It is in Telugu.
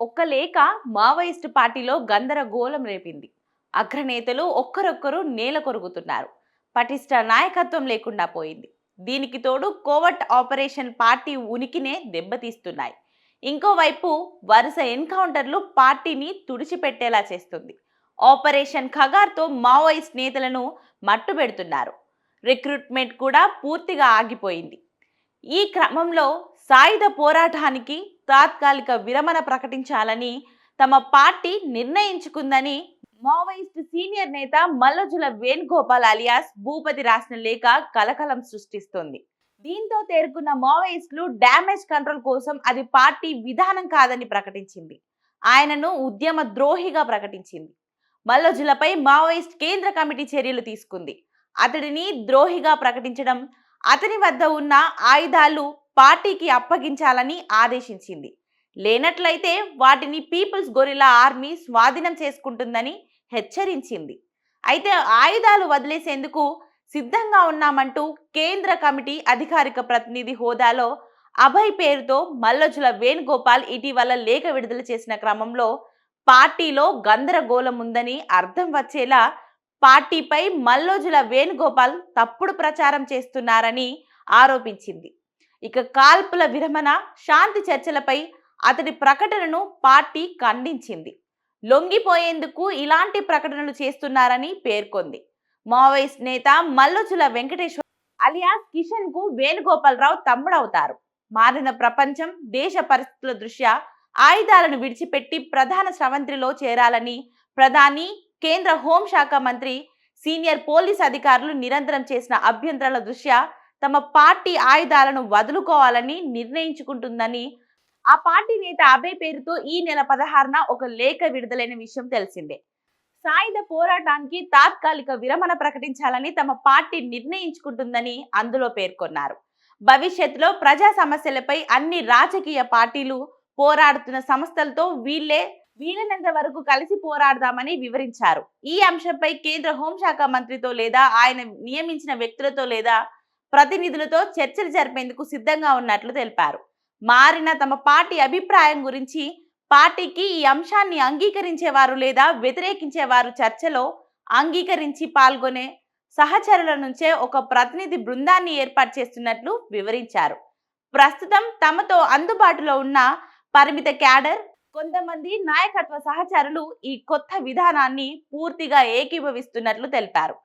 ఒక్క లేఖ మావోయిస్టు పార్టీలో గందరగోళం రేపింది. అగ్రనేతలు ఒక్కరొక్కరు నేల కొరుగుతున్నారు. పటిష్ట నాయకత్వం లేకుండా పోయింది. దీనికి తోడు కోవర్ట్ ఆపరేషన్ పార్టీ ఉనికినే దెబ్బతీస్తున్నాయి. ఇంకోవైపు వరుస ఎన్కౌంటర్లు పార్టీని తుడిచిపెట్టేలా చేస్తుంది. ఆపరేషన్ ఖగార్తో మావోయిస్ట్ నేతలను మట్టుబెడుతున్నారు. రిక్రూట్మెంట్ కూడా పూర్తిగా ఆగిపోయింది. ఈ క్రమంలో సాయుధ పోరాటానికి తాత్కాలిక విరమణ ప్రకటించాలని తమ పార్టీ నిర్ణయించుకుందని మావోయిస్టు సీనియర్ నేత మల్లజుల వేణుగోపాల్ అలియాస్ భూపతి రాసిన లేఖ కలకలం సృష్టిస్తోంది. దీంతో తేరుకున్న మావోయిస్టులు డ్యామేజ్ కంట్రోల్ కోసం అది పార్టీ విధానం కాదని ప్రకటించింది. ఆయనను ఉద్యమ ద్రోహిగా ప్రకటించింది. మల్లజులపై మావోయిస్ట్ కేంద్ర కమిటీ చర్యలు తీసుకుంది. అతడిని ద్రోహిగా ప్రకటించడం, అతని వద్ద ఉన్న ఆయుధాలు పార్టీకి అప్పగించాలని ఆదేశించింది. లేనట్లయితే వాటిని పీపుల్స్ గొరిల్లా ఆర్మీ స్వాధీనం చేసుకుంటుందని హెచ్చరించింది. అయితే ఆయుధాలు వదిలేసేందుకు సిద్ధంగా ఉన్నామంటూ కేంద్ర కమిటీ అధికారిక ప్రతినిధి హోదాలో అభయ్ పేరుతో మల్లజుల వేణుగోపాల్ ఇటీవల లేఖ విడుదల చేసిన క్రమంలో పార్టీలో గందరగోళం ఉందని అర్థం వచ్చేలా పార్టీపై మల్లోజుల వేణుగోపాల్ తప్పుడు ప్రచారం చేస్తున్నారని ఆరోపించింది. ఇక కాల్పుల విరమణ, శాంతి చర్చలపై అతడి ప్రకటనను పార్టీ ఖండించింది. లొంగిపోయేందుకు ఇలాంటి ప్రకటనలు చేస్తున్నారని పేర్కొంది. మావోయిస్ట్ నేత మల్లోజుల వెంకటేశ్వర అలియాస్ కిషన్ కు వేణుగోపాలరావు తమ్ముడవుతారు. మారిన ప్రపంచం, దేశ పరిస్థితుల దృష్ట్యా ఆయుధాలను విడిచిపెట్టి ప్రధాన స్రవంతిలో చేరాలని ప్రధాని, కేంద్ర హోంశాఖ మంత్రి, సీనియర్ పోలీస్ అధికారులు నిరంతరం చేసిన అభ్యంతరాల దృష్ట్యా తమ పార్టీ ఆయుధాలను వదులుకోవాలని నిర్ణయించుకుంటుందని ఆ పార్టీ నేత అభయ్ పేరుతో ఈ నెల 16న ఒక లేఖ విడుదలైన విషయం తెలిసిందే. సాయుధ పోరాటానికి తాత్కాలిక విరమణ ప్రకటించాలని తమ పార్టీ నిర్ణయించుకుంటుందని అందులో పేర్కొన్నారు. భవిష్యత్తులో ప్రజా సమస్యలపై అన్ని రాజకీయ పార్టీలు పోరాడుతున్న సంస్థలతో వీలైనంత వరకు కలిసి పోరాడదామని వివరించారు. ఈ అంశంపై కేంద్ర హోంశాఖ మంత్రితో లేదా ఆయన నియమించిన వ్యక్తులతో లేదా ప్రతినిధులతో చర్చలు జరిపేందుకు సిద్ధంగా ఉన్నట్లు తెలిపారు. మారిన తమ పార్టీ అభిప్రాయం గురించి పార్టీకి ఈ అంశాన్ని అంగీకరించేవారు లేదా వ్యతిరేకించేవారు చర్చలో అంగీకరించి పాల్గొనే సహచరుల నుంచే ఒక ప్రతినిధి బృందాన్ని ఏర్పాటు చేస్తున్నట్లు వివరించారు. ప్రస్తుతం తమతో అందుబాటులో ఉన్న పరిమిత క్యాడర్, కొంతమంది నాయకత్వ సహచరులు ఈ కొత్త విధానాన్ని పూర్తిగా ఏకీభవిస్తున్నట్లు తెలిపారు.